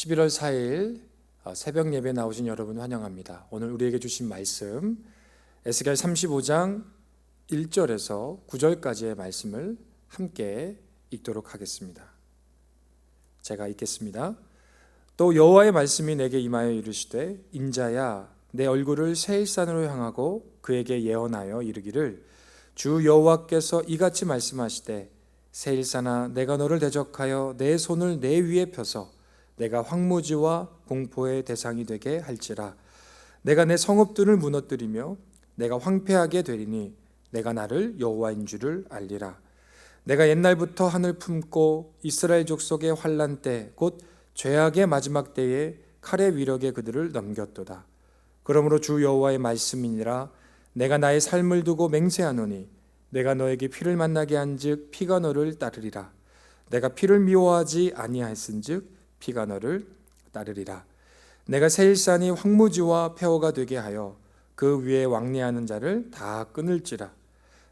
11월 4일 새벽 예배 나오신 여러분 환영합니다. 오늘 우리에게 주신 말씀 에스겔 35장 1절에서 9절까지의 말씀을 함께 읽도록 하겠습니다. 제가 읽겠습니다. 또 여호와의 말씀이 내게 임하여 이르시되 인자야 내 얼굴을 세일산으로 향하고 그에게 예언하여 이르기를 주 여호와께서 이같이 말씀하시되 세일산아 내가 너를 대적하여 내 손을 내 위에 펴서 내가 황무지와 공포의 대상이 되게 할지라. 내가 내 성읍들을 무너뜨리며 내가 황폐하게 되리니 내가 나를 여호와인 줄을 알리라. 내가 옛날부터 하늘 품고 이스라엘 족속의 환난 때 곧 죄악의 마지막 때에 칼의 위력에 그들을 넘겼도다. 그러므로 주 여호와의 말씀이니라. 내가 나의 삶을 두고 맹세하노니 내가 너에게 피를 만나게 한즉 피가 너를 따르리라. 내가 피를 미워하지 아니하였은즉 피가 너를 따르리라. 내가 세일산이 황무지와 폐허가 되게 하여 그 위에 왕래하는 자를 다 끊을지라.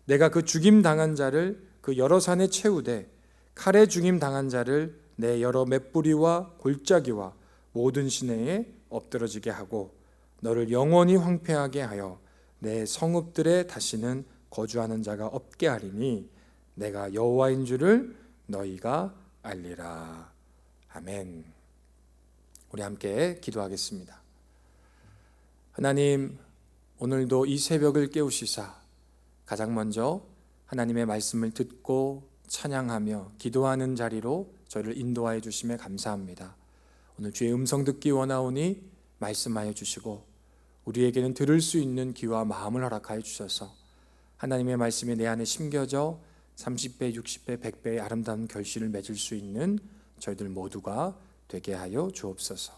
내가 그 죽임 당한 자를 그 여러 산에 채우되 칼에 죽임 당한 자를 내 여러 맷뿌리와 골짜기와 모든 시내에 엎드러지게 하고 너를 영원히 황폐하게 하여 내 성읍들에 다시는 거주하는 자가 없게 하리니 내가 여호와인 줄을 너희가 알리라. 아멘. 우리 함께 기도하겠습니다. 하나님, 오늘도 이 새벽을 깨우시사 가장 먼저 하나님의 말씀을 듣고 찬양하며 기도하는 자리로 저를 인도하여 주심에 감사합니다. 오늘 주의 음성 듣기 원하오니 말씀하여 주시고 우리에게는 들을 수 있는 귀와 마음을 허락하여 주셔서 하나님의 말씀이 내 안에 심겨져 30배, 60배, 100배의 아름다운 결실을 맺을 수 있는 저희들 모두가 되게 하여 주옵소서.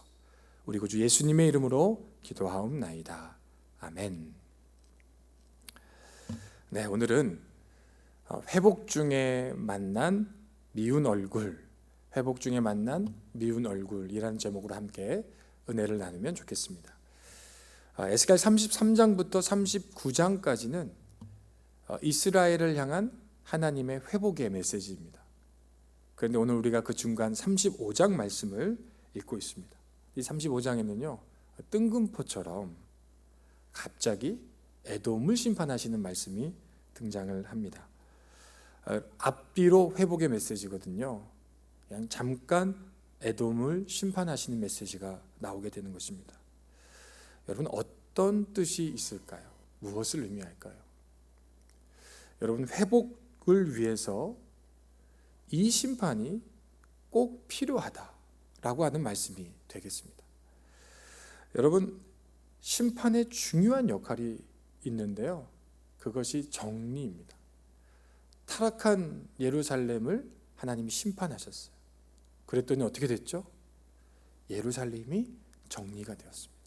우리 구주 예수님의 이름으로 기도하옵나이다. 아멘. 네, 오늘은 회복 중에 만난 미운 얼굴, 회복 중에 만난 미운 얼굴이라는 제목으로 함께 은혜를 나누면 좋겠습니다. 에스겔 33장부터 39장까지는 이스라엘을 향한 하나님의 회복의 메시지입니다. 그런데 오늘 우리가 그 중간 35장 말씀을 읽고 있습니다. 이 35장에는요 뜬금포처럼 갑자기 에돔을 심판하시는 말씀이 등장을 합니다. 앞뒤로 회복의 메시지거든요. 그냥 잠깐 에돔을 심판하시는 메시지가 나오게 되는 것입니다. 여러분, 어떤 뜻이 있을까요? 무엇을 의미할까요? 여러분, 회복을 위해서 이 심판이 꼭 필요하다라고 하는 말씀이 되겠습니다. 여러분, 심판에 중요한 역할이 있는데요, 그것이 정리입니다. 타락한 예루살렘을 하나님이 심판하셨어요. 그랬더니 어떻게 됐죠? 예루살렘이 정리가 되었습니다.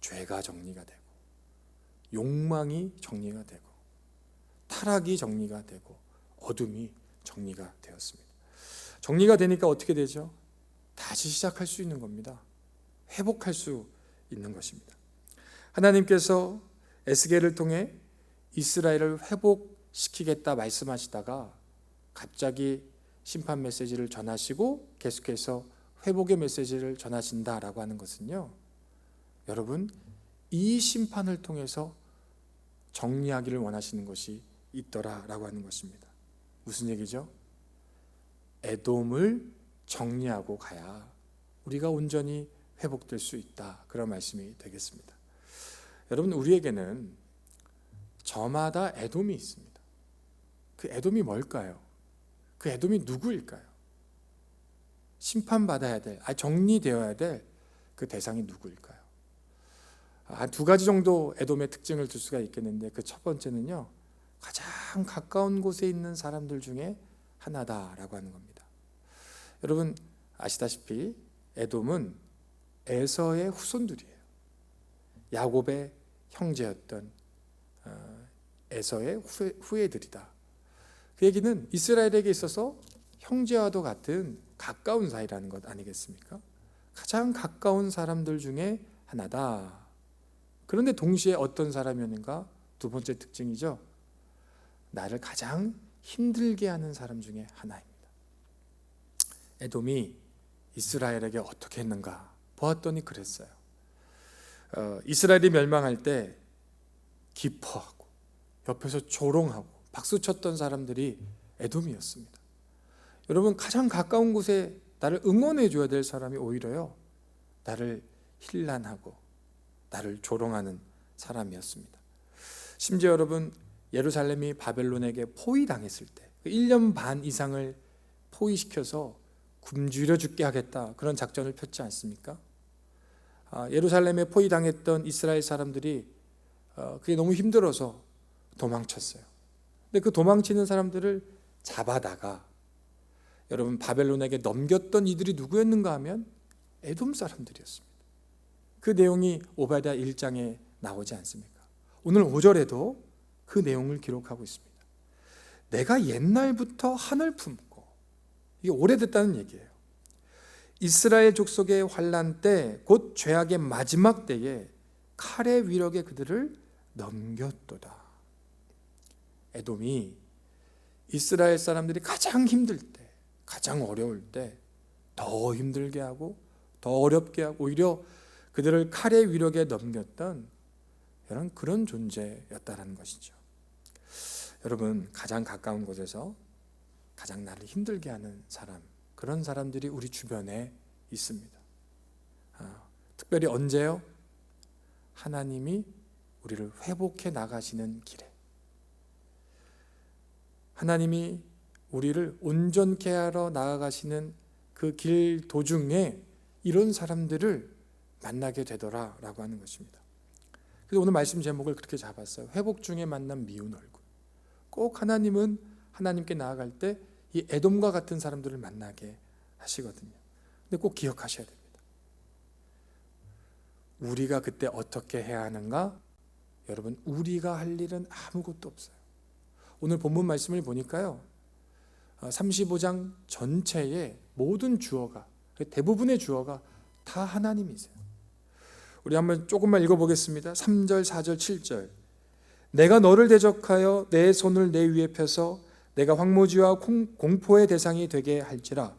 죄가 정리가 되고 욕망이 정리가 되고 타락이 정리가 되고 어둠이 정리가 되었습니다. 정리가 되니까 어떻게 되죠? 다시 시작할 수 있는 겁니다. 회복할 수 있는 것입니다. 하나님께서 에스겔을 통해 이스라엘을 회복시키겠다 말씀하시다가 갑자기 심판 메시지를 전하시고 계속해서 회복의 메시지를 전하신다라고 하는 것은요, 여러분, 이 심판을 통해서 정리하기를 원하시는 것이 있더라라고 하는 것입니다. 무슨 얘기죠? 에돔을 정리하고 가야 우리가 온전히 회복될 수 있다, 그런 말씀이 되겠습니다. 여러분, 우리에게는 저마다 에돔이 있습니다. 그 에돔이 뭘까요? 그 에돔이 누구일까요? 심판받아야 될, 정리되어야 될 그 대상이 누구일까요? 한 두 가지 정도 에돔의 특징을 들 수가 있겠는데, 그 첫 번째는요, 가장 가까운 곳에 있는 사람들 중에 하나다라고 하는 겁니다. 여러분 아시다시피 에돔은 에서의 후손들이에요. 야곱의 형제였던 에서의 후예들이다. 그 얘기는 이스라엘에게 있어서 형제와도 같은 가까운 사이라는 것 아니겠습니까? 가장 가까운 사람들 중에 하나다. 그런데 동시에 어떤 사람이었는가? 두 번째 특징이죠. 나를 가장 힘들게 하는 사람 중에 하나입니다. 에돔이 이스라엘에게 어떻게 했는가 보았더니 그랬어요. 이스라엘이 멸망할 때 기뻐하고 옆에서 조롱하고 박수 쳤던 사람들이 에돔이었습니다. 여러분, 가장 가까운 곳에 나를 응원해 줘야 될 사람이 오히려요, 나를 힐난하고 나를 조롱하는 사람이었습니다. 심지어 여러분, 예루살렘이 바벨론에게 포위당했을 때 1년 반 이상을 포위시켜서 굶주려 죽게 하겠다, 그런 작전을 폈지 않습니까? 예루살렘에 포위당했던 이스라엘 사람들이 그게 너무 힘들어서 도망쳤어요. 근데 그 도망치는 사람들을 잡아다가 여러분, 바벨론에게 넘겼던 이들이 누구였는가 하면 에돔 사람들이었습니다. 그 내용이 오바댜 1장에 나오지 않습니까? 오늘 5절에도 그 내용을 기록하고 있습니다. 내가 옛날부터 한을 품고, 이게 오래됐다는 얘기예요. 이스라엘 족속의 환난 때, 곧 죄악의 마지막 때에 칼의 위력에 그들을 넘겼도다. 에돔이 이스라엘 사람들이 가장 힘들 때, 가장 어려울 때 더 힘들게 하고 더 어렵게 하고 오히려 그들을 칼의 위력에 넘겼던 그런 존재였다는 것이죠. 여러분, 가장 가까운 곳에서 가장 나를 힘들게 하는 사람, 그런 사람들이 우리 주변에 있습니다. 특별히 언제요? 하나님이 우리를 회복해 나가시는 길에, 하나님이 우리를 온전케 하러 나아가시는 그 길 도중에 이런 사람들을 만나게 되더라라고 하는 것입니다. 그래서 오늘 말씀 제목을 그렇게 잡았어요. 회복 중에 만난 미운 얼굴. 꼭 하나님은 하나님께 나아갈 때 이 에돔과 같은 사람들을 만나게 하시거든요. 근데 꼭 기억하셔야 됩니다. 우리가 그때 어떻게 해야 하는가? 여러분, 우리가 할 일은 아무것도 없어요. 오늘 본문 말씀을 보니까요, 35장 전체의 모든 주어가, 대부분의 주어가 다 하나님이세요. 우리 한번 조금만 읽어보겠습니다. 3절, 4절, 7절. 내가 너를 대적하여 내 손을 내 위에 펴서 내가 황무지와 공포의 대상이 되게 할지라.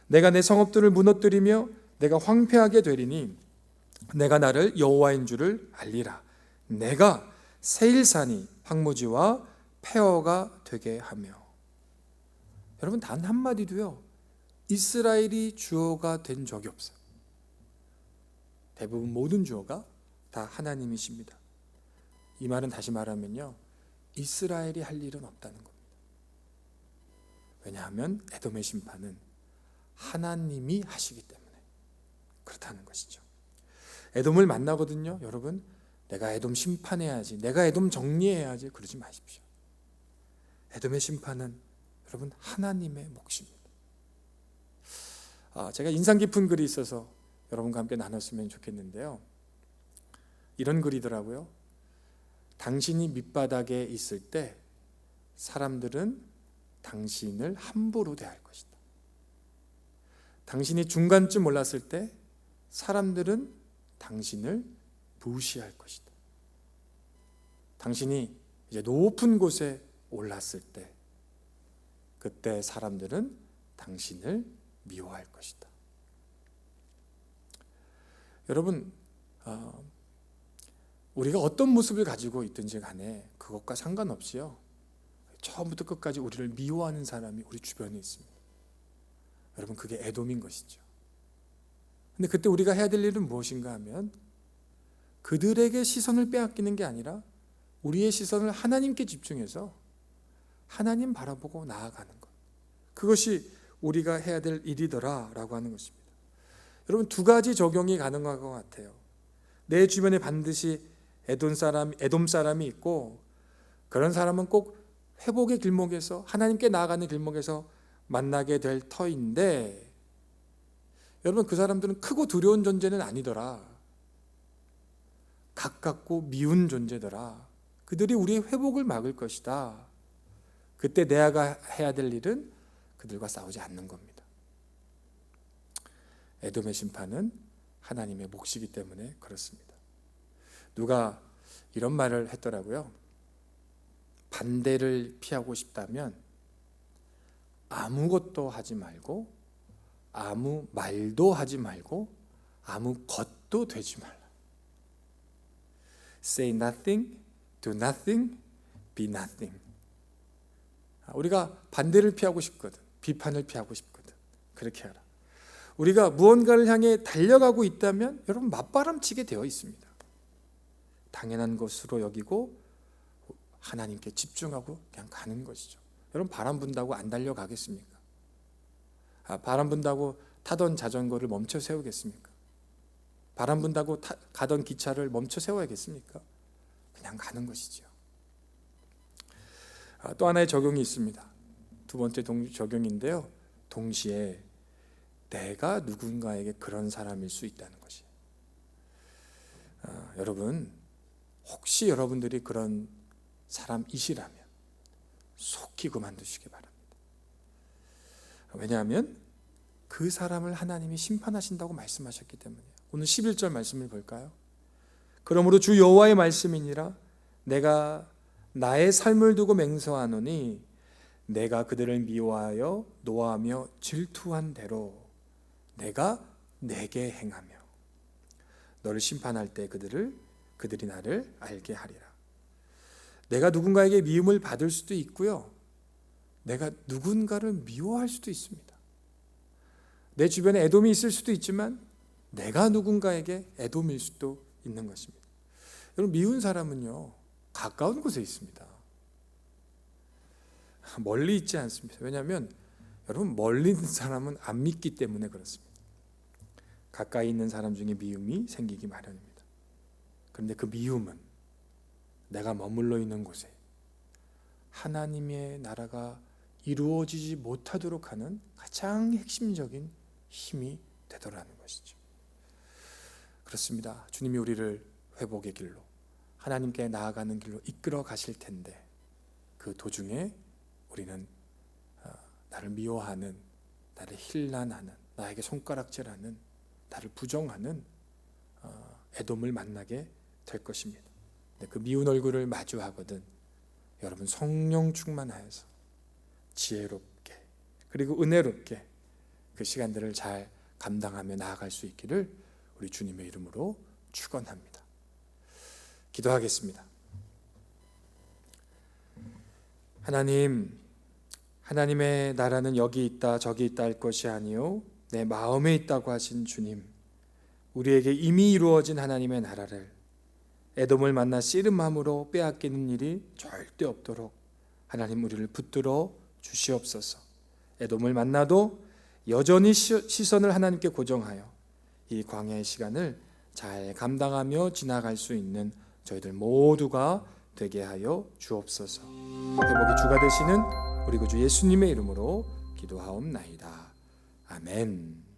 내가 내 성읍들을 무너뜨리며 내가 황폐하게 되리니 내가 나를 여호와인 줄을 알리라. 내가 세일산이 황무지와 폐허가 되게 하며. 여러분, 단 한마디도요, 이스라엘이 주어가 된 적이 없어요. 대부분 모든 주어가 다 하나님이십니다. 이 말은 다시 말하면요, 이스라엘이 할 일은 없다는 겁니다. 왜냐하면 에돔의 심판은 하나님이 하시기 때문에 그렇다는 것이죠. 에돔을 만나거든요, 여러분, 내가 에돔 심판해야지, 내가 에돔 정리해야지, 그러지 마십시오. 에돔의 심판은 여러분 하나님의 몫입니다. 제가 인상 깊은 글이 있어서 여러분과 함께 나눴으면 좋겠는데요, 이런 글이더라고요. 당신이 밑바닥에 있을 때 사람들은 당신을 함부로 대할 것이다. 당신이 중간쯤 올랐을 때 사람들은 당신을 무시할 것이다. 당신이 이제 높은 곳에 올랐을 때 그때 사람들은 당신을 미워할 것이다. 여러분, 우리가 어떤 모습을 가지고 있든지 간에 그것과 상관없이요, 처음부터 끝까지 우리를 미워하는 사람이 우리 주변에 있습니다. 여러분, 그게 에돔인 것이죠. 근데 그때 우리가 해야 될 일은 무엇인가 하면 그들에게 시선을 빼앗기는 게 아니라 우리의 시선을 하나님께 집중해서 하나님 바라보고 나아가는 것, 그것이 우리가 해야 될 일이더라라고 하는 것입니다. 여러분, 두 가지 적용이 가능한 것 같아요. 내 주변에 반드시 에돔 사람이 있고, 그런 사람은 꼭 회복의 길목에서, 하나님께 나아가는 길목에서 만나게 될 터인데, 여러분, 그 사람들은 크고 두려운 존재는 아니더라, 가깝고 미운 존재더라, 그들이 우리의 회복을 막을 것이다. 그때 내가 해야 될 일은 그들과 싸우지 않는 겁니다. 에돔의 심판은 하나님의 몫이기 때문에 그렇습니다. 누가 이런 말을 했더라고요. 반대를 피하고 싶다면 아무것도 하지 말고 아무 말도 하지 말고 아무 것도 되지 말라. Say nothing, do nothing, be nothing. 우리가 반대를 피하고 싶거든. 비판을 피하고 싶거든. 그렇게 하라. 우리가 무언가를 향해 달려가고 있다면 여러분 맞바람치게 되어 있습니다. 당연한 것으로 여기고 하나님께 집중하고 그냥 가는 것이죠. 여러분 바람 분다고 안 달려가겠습니까? 바람 분다고 타던 자전거를 멈춰 세우겠습니까? 바람 분다고 가던 기차를 멈춰 세워야겠습니까? 그냥 가는 것이죠. 또 하나의 적용이 있습니다. 두 번째 적용인데요. 동시에 내가 누군가에게 그런 사람일 수 있다는 것이에요. 여러분 혹시 여러분들이 그런 사람이시라면 속히 그만두시기 바랍니다. 왜냐하면 그 사람을 하나님이 심판하신다고 말씀하셨기 때문이에요. 오늘 11절 말씀을 볼까요? 그러므로 주 여호와의 말씀이니라 내가 나의 삶을 두고 맹세하노니 내가 그들을 미워하여 노하며 질투한 대로 내가 내게 행하며 너를 심판할 때 그들이 나를 알게 하리라. 내가 누군가에게 미움을 받을 수도 있고요. 내가 누군가를 미워할 수도 있습니다. 내 주변에 애돔이 있을 수도 있지만 내가 누군가에게 애돔일 수도 있는 것입니다. 여러분 미운 사람은요 가까운 곳에 있습니다. 멀리 있지 않습니다. 왜냐하면 여러분 멀리 있는 사람은 안 믿기 때문에 그렇습니다. 가까이 있는 사람 중에 미움이 생기기 마련입니다. 그런데 그 미움은 내가 머물러 있는 곳에 하나님의 나라가 이루어지지 못하도록 하는 가장 핵심적인 힘이 되더라는 것이죠. 그렇습니다. 주님이 우리를 회복의 길로 하나님께 나아가는 길로 이끌어 가실 텐데 그 도중에 우리는 나를 미워하는, 나를 힐난하는, 나에게 손가락질하는, 나를 부정하는 애돔을 만나게 될 것입니다. 그 미운 얼굴을 마주하거든 여러분 성령 충만하여서 지혜롭게 그리고 은혜롭게 그 시간들을 잘 감당하며 나아갈 수 있기를 우리 주님의 이름으로 축원합니다. 기도하겠습니다. 하나님의 나라는 여기 있다 저기 있다 할 것이 아니요 내 마음에 있다고 하신 주님, 우리에게 이미 이루어진 하나님의 나라를 애돔을 만나 씨름함으로 빼앗기는 일이 절대 없도록 하나님 우리를 붙들어 주시옵소서. 애돔을 만나도 여전히 시선을 하나님께 고정하여 이 광야의 시간을 잘 감당하며 지나갈 수 있는 저희들 모두가 되게 하여 주옵소서. 회복의 주가 되시는 우리 구주 예수님의 이름으로 기도하옵나이다. 아멘.